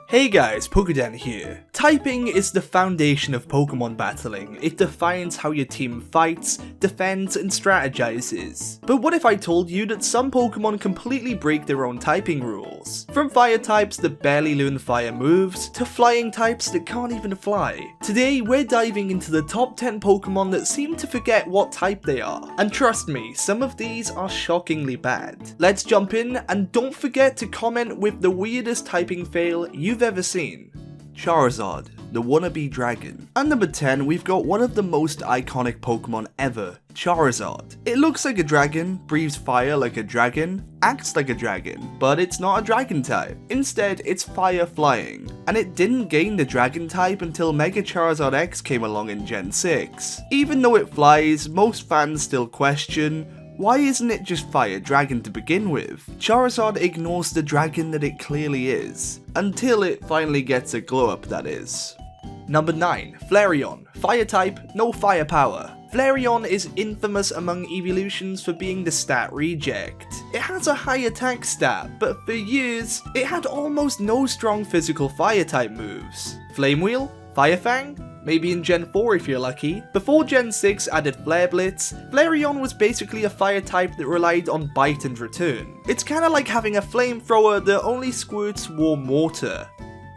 Hey guys, PokéDan here. Typing is the foundation of Pokemon battling. It defines how your team fights, defends, and strategizes. But what if I told you that some Pokemon completely break their own typing rules? From fire types that barely learn fire moves, to flying types that can't even fly. Today, we're diving into the top 10 Pokemon that seem to forget what type they are. And trust me, some of these are shockingly bad. Let's jump in, and don't forget to comment with the weirdest typing fail you've ever seen. Charizard, the wannabe dragon. At number 10, we've got one of the most iconic Pokemon ever, Charizard. It looks like a dragon, breathes fire like a dragon, acts like a dragon, but it's not a dragon type. Instead, it's fire flying. And it didn't gain the dragon type until Mega Charizard X came along in Gen 6. Even though it flies, most fans still question, why isn't it just Fire Dragon to begin with? Charizard ignores the dragon that it clearly is. Until it finally gets a glow up, that is. Number 9. Flareon. Fire type, no firepower. Flareon is infamous among evolutions for being the stat reject. It has a high attack stat, but for years, it had almost no strong physical fire type moves. Flame Wheel? Fire Fang? Maybe in Gen 4 if you're lucky. Before Gen 6 added Flare Blitz, Flareon was basically a fire type that relied on bite and return. It's kinda like having a flamethrower that only squirts warm water.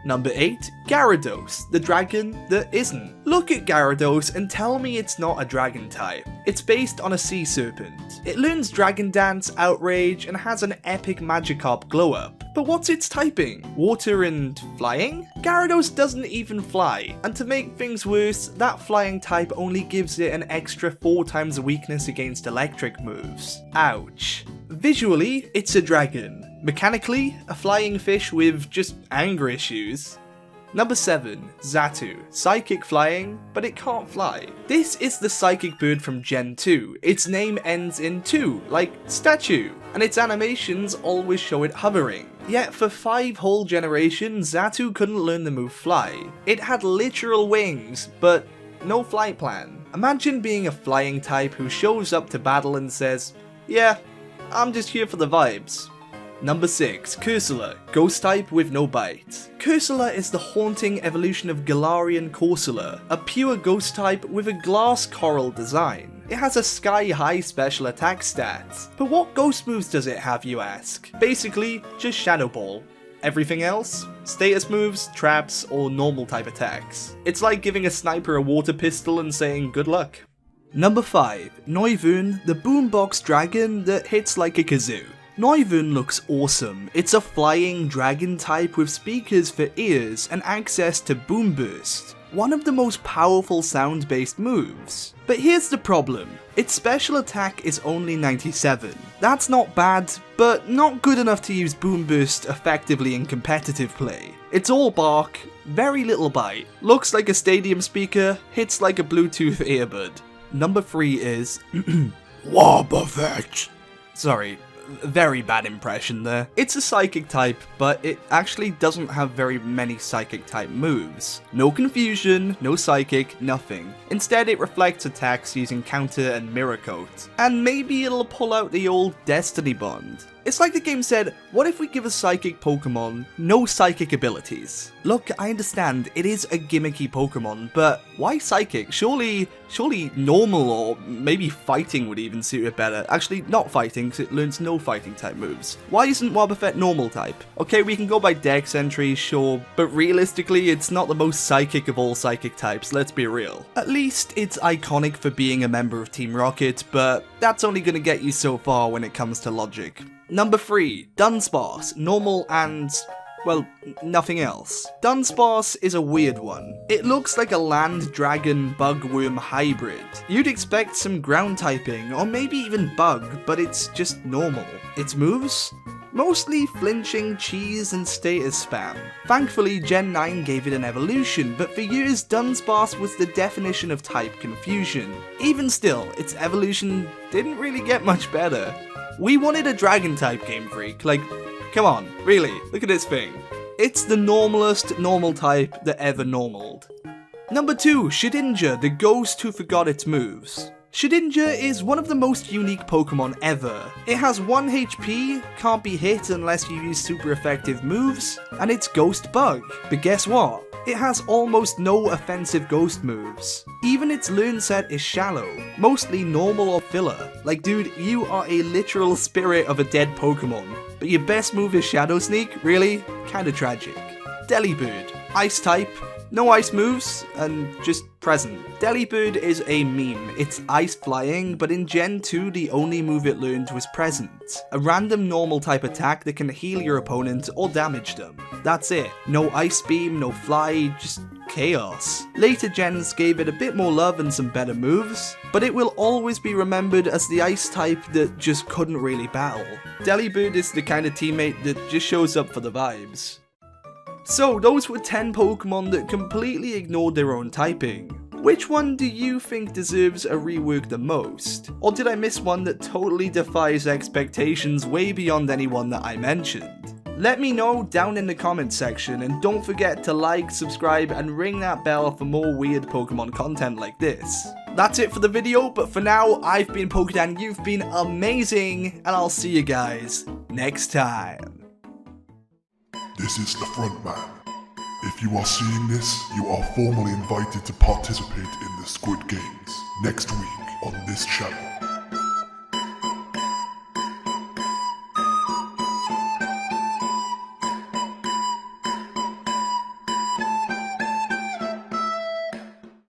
Number 8. Gyarados, the dragon that isn't. Look at Gyarados and tell me it's not a dragon type. It's based on a sea serpent. It learns Dragon Dance, Outrage, and has an epic Magikarp glow up. But what's its typing? Water and flying? Gyarados doesn't even fly, and to make things worse, that flying type only gives it an extra 4 times weakness against electric moves. Ouch. Visually, it's a dragon. Mechanically, a flying fish with just anger issues. Number 7. Xatu. Psychic flying, but it can't fly. This is the psychic bird from Gen 2. Its name ends in 2, like statue, and its animations always show it hovering. Yet for 5 whole generations, Xatu couldn't learn the move fly. It had literal wings, but no flight plan. Imagine being a flying type who shows up to battle and says, yeah, I'm just here for the vibes. Number 6. Cursola, ghost type with no bite. Cursola is the haunting evolution of Galarian Corsola, a pure ghost type with a glass coral design. It has a sky-high special attack stat. But what ghost moves does it have, you ask? Basically, just Shadow Ball. Everything else? Status moves, traps, or normal type attacks. It's like giving a sniper a water pistol and saying good luck. Number 5. Noivern, the boombox dragon that hits like a kazoo. Noivern looks awesome. It's a flying dragon type with speakers for ears and access to Boom Burst, one of the most powerful sound-based moves. But here's the problem, its special attack is only 97. That's not bad, but not good enough to use Boom Burst effectively in competitive play. It's all bark, very little bite, looks like a stadium speaker, hits like a Bluetooth earbud. Number 3 is Wobbuffet. Sorry. Very bad impression there. It's a psychic type, but it actually doesn't have very many psychic type moves. No confusion, no psychic, nothing. Instead it reflects attacks using counter and mirror coat. And maybe it'll pull out the old destiny bond. It's like the game said, what if we give a psychic Pokemon no psychic abilities? Look, I understand, it is a gimmicky Pokemon, but why psychic? Surely normal or maybe fighting would even suit it better. Actually, not fighting, because it learns no fighting type moves. Why isn't Wobbuffet normal type? Okay, we can go by dex entry, sure, but realistically, it's not the most psychic of all psychic types, let's be real. At least it's iconic for being a member of Team Rocket, but that's only gonna get you so far when it comes to logic. Number 3. Dudunsparce, normal and, well, nothing else. Dudunsparce is a weird one. It looks like a land dragon bugworm hybrid. You'd expect some ground typing, or maybe even bug, but it's just normal. Its moves? Mostly flinching, cheese, and status spam. Thankfully, Gen 9 gave it an evolution, but for years Dudunsparce was the definition of type confusion. Even still, its evolution didn't really get much better. We wanted a dragon type, Game Freak, like, come on, really, look at this thing. It's the normalest normal type that ever normaled. Number 2, Shedinja, the ghost who forgot its moves. Shedinja is one of the most unique Pokemon ever. It has 1 HP, can't be hit unless you use super effective moves, and it's Ghost Bug. But guess what? It has almost no offensive ghost moves. Even its learn set is shallow, mostly normal or filler. Like dude, you are a literal spirit of a dead Pokemon. But your best move is Shadow Sneak? Really? Kinda tragic. Delibird, Ice type, no ice moves, and just present. Delibird is a meme. It's ice flying, but in Gen 2 the only move it learned was present. A random normal type attack that can heal your opponent or damage them. That's it. No ice beam, no fly, just chaos. Later gens gave it a bit more love and some better moves, but it will always be remembered as the ice type that just couldn't really battle. Delibird is the kind of teammate that just shows up for the vibes. So those were 10 Pokemon that completely ignored their own typing. Which one do you think deserves a rework the most? Or did I miss one that totally defies expectations way beyond anyone that I mentioned? Let me know down in the comments section, and don't forget to like, subscribe, and ring that bell for more weird Pokemon content like this. That's it for the video, but for now, I've been PokéDan, you've been amazing, and I'll see you guys next time. This is the front man. If you are seeing this, you are formally invited to participate in the Squid Games next week on this channel.